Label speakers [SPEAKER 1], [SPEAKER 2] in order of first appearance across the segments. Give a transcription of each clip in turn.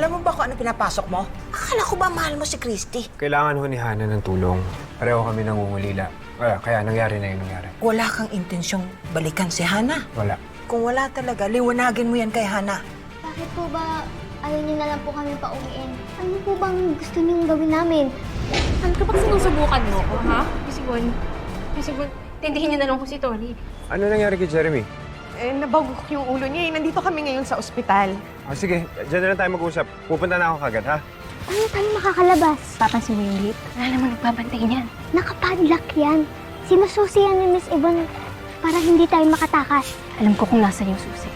[SPEAKER 1] Alam mo ba kung ano pinapasok mo? Akala ko ba mahal mo si Christy?
[SPEAKER 2] Kailangan ho ni Hana ng tulong. Pareho kami nangungulila. Kaya nangyari na yung nangyari.
[SPEAKER 1] Wala kang intensyong balikan si Hana.
[SPEAKER 2] Wala.
[SPEAKER 1] Kung wala talaga, liwanagin mo yan kay Hana.
[SPEAKER 3] Bakit po ba ayaw niyo na lang po kami pauwiin? Ano po bang gusto niyong gawin namin?
[SPEAKER 4] Ano kapag sinusubukan mo ko, ha? Kasi tindihin niyo na lang ko si Tori.
[SPEAKER 2] Ano nangyari kay Jeremy?
[SPEAKER 5] Nabagok yung ulo niya. Nandito kami ngayon sa ospital.
[SPEAKER 2] Sige, dyan na lang tayo mag-usap. Pupunta na ako kagad, ha?
[SPEAKER 3] Paano tayo makakalabas?
[SPEAKER 4] Papansin mo yung gate? Wala naman nagbabantay niyan.
[SPEAKER 3] Nakapadlock yan. Sinususi yan ni Miss Yvonne para hindi tayo makatakas.
[SPEAKER 4] Alam ko kung nasan yung susi.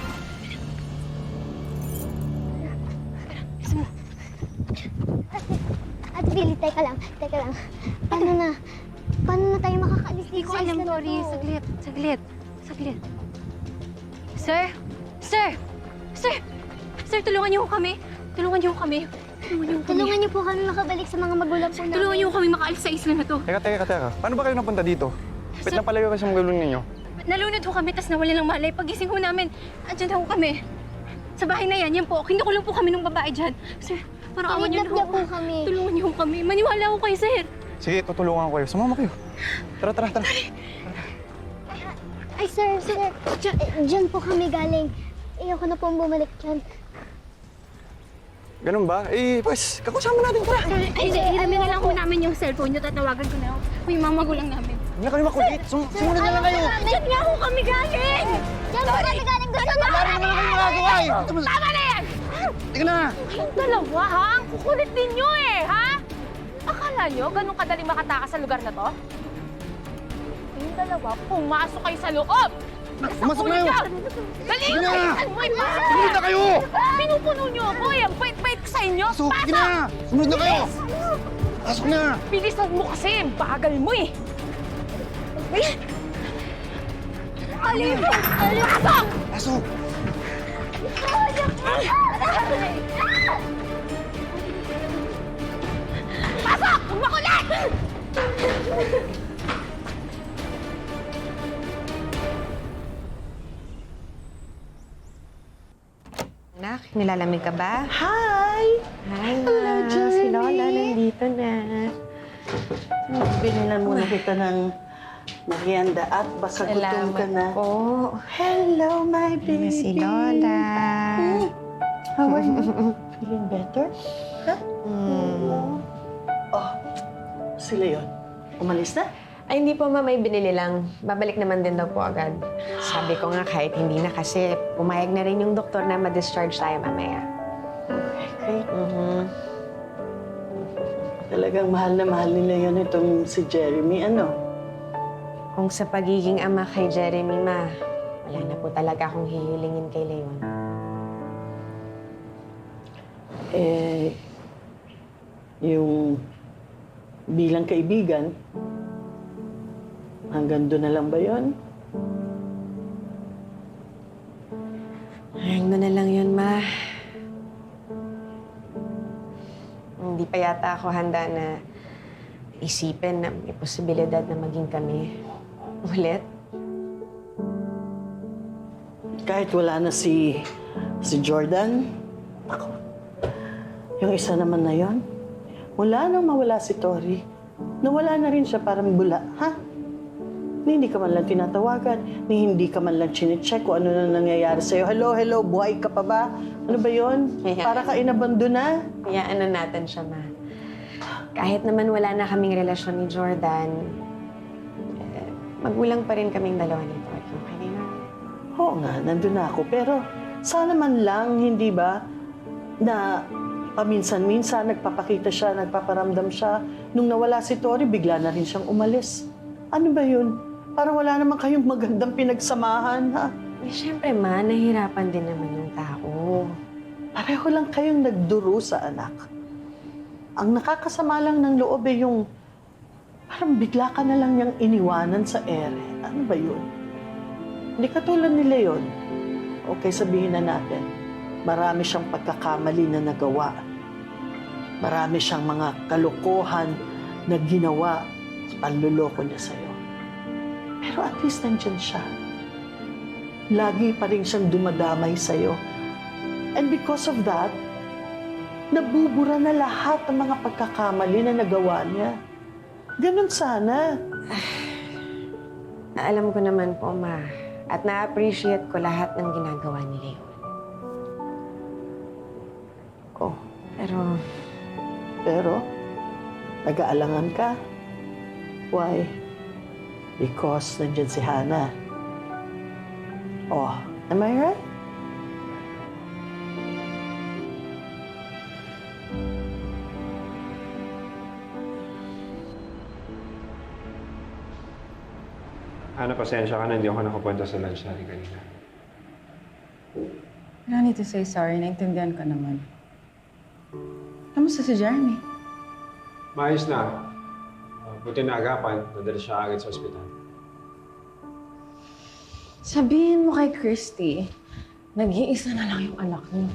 [SPEAKER 3] At Billy, teka lang. Paano na tayo makakaalis
[SPEAKER 4] Hindi
[SPEAKER 3] dito
[SPEAKER 4] ko
[SPEAKER 3] sa
[SPEAKER 4] alam,
[SPEAKER 3] isla na
[SPEAKER 4] Tori.
[SPEAKER 3] to?
[SPEAKER 4] Saglit. Sir, tulungan niyo kami.
[SPEAKER 3] Tulungan niyo po kami makabalik sa mga magulang po namin.
[SPEAKER 4] Tulungan niyo kami makaalis sa isla na to.
[SPEAKER 6] Teka. Paano ba kayo napunta dito? Ba't napalayo kayo sa magulang ninyo?
[SPEAKER 4] Nalunod ho kami, tas nawala ng malay. Pagising ho namin, andyan ho kami. Sa bahay na yan po. Kinukulong po kami ng babae dyan. Sir, parang awan niyo
[SPEAKER 3] Kinidnap niya
[SPEAKER 4] na
[SPEAKER 3] po kami.
[SPEAKER 4] Tulungan niyo kami. Maniwala ho kayo, sir.
[SPEAKER 6] Sige, tutulungan ko kayo. Sumama kayo. Tara.
[SPEAKER 3] Ay, sir. Diyan po kami galing. Ayoko na pong bumalik dyan.
[SPEAKER 6] Ganun ba? Pues, kakusama natin. Tara.
[SPEAKER 4] Ay, hiramin na lang ho namin yung cellphone niyo. Tatawagan ko na ho. Yung mga magulang namin.
[SPEAKER 6] Hindi na kayo makulit. Sumunod na lang kayo.
[SPEAKER 4] Diyan nga ho kami galing!
[SPEAKER 3] Diyan po kami galing. Gusto mo?
[SPEAKER 6] Wala naman kayo magagawa eh.
[SPEAKER 4] Tama na yan!
[SPEAKER 6] Tika na.
[SPEAKER 7] Yung dalawa, ha? Ang kukulit ninyo ha? Akala nyo ganun kadali makatakas sa lugar na to? Yung dalawa, pumasok kayo sa loob!
[SPEAKER 6] Pumasok na kayo.
[SPEAKER 7] Dali!
[SPEAKER 6] Sige na.
[SPEAKER 7] Bilisan mo,
[SPEAKER 6] Sumunod na kayo.
[SPEAKER 7] Pinupuno nyo ako eh! Ang bait-bait ko sa inyo!
[SPEAKER 6] Pasok. Sige na. Sumunod na kayo. Pasok na.
[SPEAKER 7] Bilisan mo kasi! Bagal mo eh! Pasok!
[SPEAKER 6] Pasok.
[SPEAKER 7] Pasok! Huwag makulit!
[SPEAKER 5] Anak, nilalamig ka ba?
[SPEAKER 8] Hi!
[SPEAKER 5] Hi,
[SPEAKER 8] Hello,
[SPEAKER 5] Ma.
[SPEAKER 8] Jeremy.
[SPEAKER 5] Si Lola nandito na.
[SPEAKER 8] Binilan muna kita ng merienda at baka gutom ka na.
[SPEAKER 5] po.
[SPEAKER 8] Hello, my baby.
[SPEAKER 5] Si Lola.
[SPEAKER 8] How are you? Feeling better? Oh, sila yun. Umalis na?
[SPEAKER 5] Ay, hindi po, Ma. May binili lang. Babalik naman din daw po agad. Sabi ko nga kahit hindi na kasi pumayag na rin yung doktor na ma-discharge tayo mamaya.
[SPEAKER 8] Okay, great. Talagang mahal na mahal nila yun itong si Jeremy, ano?
[SPEAKER 5] Kung sa pagiging ama kay Jeremy, Ma, wala na po talaga akong hihilingin kay Leon.
[SPEAKER 8] Yung bilang kaibigan, hanggang doon na lang ba yun?
[SPEAKER 5] Ay, ano na lang yun, Ma. Hindi pa yata ako handa na isipin na may posibilidad na maging kami ulit.
[SPEAKER 8] Kahit wala na si Jordan, ako, yung isa naman na yon, wala nang mawala si Tori. Nawala na rin siya parang bula, ha? Ni hindi ka man lang tinatawagan, ni hindi ka man lang chinecheck kung ano na nangyayari sa'yo. Hello, buhay ka pa ba? Ano ba yon?
[SPEAKER 5] Yeah.
[SPEAKER 8] Para ka inabando na?
[SPEAKER 5] Hayaan na natin siya, Ma. Kahit naman wala na kaming relasyon ni Jordan, magulang pa rin kaming dalawa ni Tori. Okay na yun?
[SPEAKER 8] Oo nga, nandun na ako. Pero sana man lang, hindi ba, na paminsan-minsan nagpapakita siya, nagpaparamdam siya. Nung nawala si Tori, bigla na rin siyang umalis. Ano ba yun? Parang wala naman kayong magandang pinagsamahan, ha?
[SPEAKER 5] Eh, syempre, Ma, nahihirapan din naman yung tao.
[SPEAKER 8] Pareho lang kayong nagduro sa anak. Ang nakakasama lang ng loob eh yung parang bigla ka na lang niyang iniwanan sa ere. Ano ba yun? Hindi katulad nila yun. Okay, sabihin na natin, marami siyang pagkakamali na nagawa. Marami siyang mga kalokohan na ginawa sa panluloko niya sa'yo. Pero at least nandyan siya. Lagi pa rin siyang dumadamay sa'yo. And because of that, nabubura na lahat ng mga pagkakamali na nagawa niya. Ganun sana.
[SPEAKER 5] Alam ko naman po, Ma. At na-appreciate ko lahat ng ginagawa ni Leon. Oh,
[SPEAKER 8] Pero, nag-aalangan ka. Why? Because nandyan si Hana. Oh, am I right?
[SPEAKER 2] Ana, pasensya ka na, hindi ako nakapunta sa lunch natin kanina.
[SPEAKER 9] No need to say sorry. Naintindihan ka naman. Kamusta si Jeremy?
[SPEAKER 2] Maayos na. Buti na agapan, nadala siya agad sa ospital.
[SPEAKER 9] Sabihin mo kay Christy, nag-iisa na lang yung anak niyo.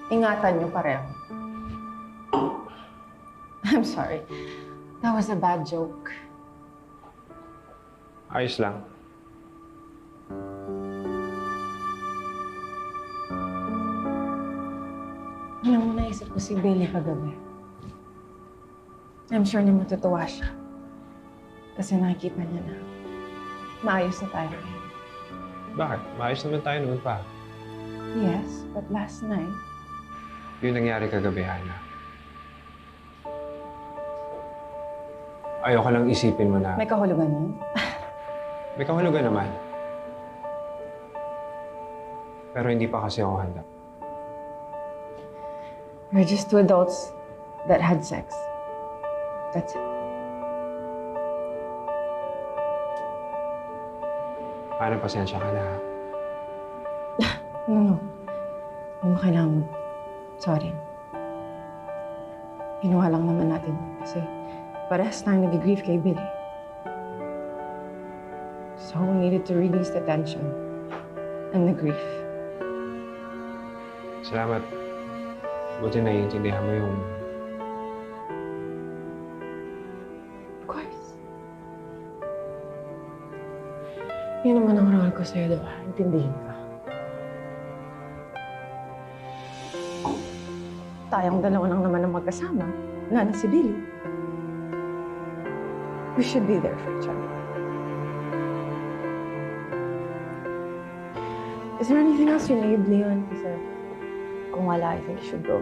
[SPEAKER 9] Ingatan niyo pareho. I'm sorry. That was a bad joke.
[SPEAKER 2] Ayos lang.
[SPEAKER 9] Alam mo, naisip ko si Billy kagabi. I'm sure na matutuwa siya. Kasi nakikita niya na maayos na tayo ngayon.
[SPEAKER 2] Bakit? Maayos naman tayo noon pa.
[SPEAKER 9] Yes, but last night,
[SPEAKER 2] Yung nangyari kagabi, Hana. Ayoko lang isipin mo na
[SPEAKER 9] may kahulugan yun.
[SPEAKER 2] may kahulugan naman. Pero hindi pa kasi ako handa.
[SPEAKER 9] We're just two adults that had sex. That's it.
[SPEAKER 2] Hana, pasensya ka na. Ha?
[SPEAKER 9] No. Hindi mo kailangan mo. Sorry. Ginawa lang naman natin yun kasi parehas tayong nag-grieve kay Billy. So we needed to release the tension and the grief.
[SPEAKER 2] Salamat. Buti naiintindihan mo yung...
[SPEAKER 9] Of course. Yun naman ang role ko sa'yo, diba? Intindihin ka. Tayong dalawa lang naman ang magkasama. Wala na si Billy. We should be there for each other. Is there anything else you need, Leon? Kasi kung wala, I think you should go.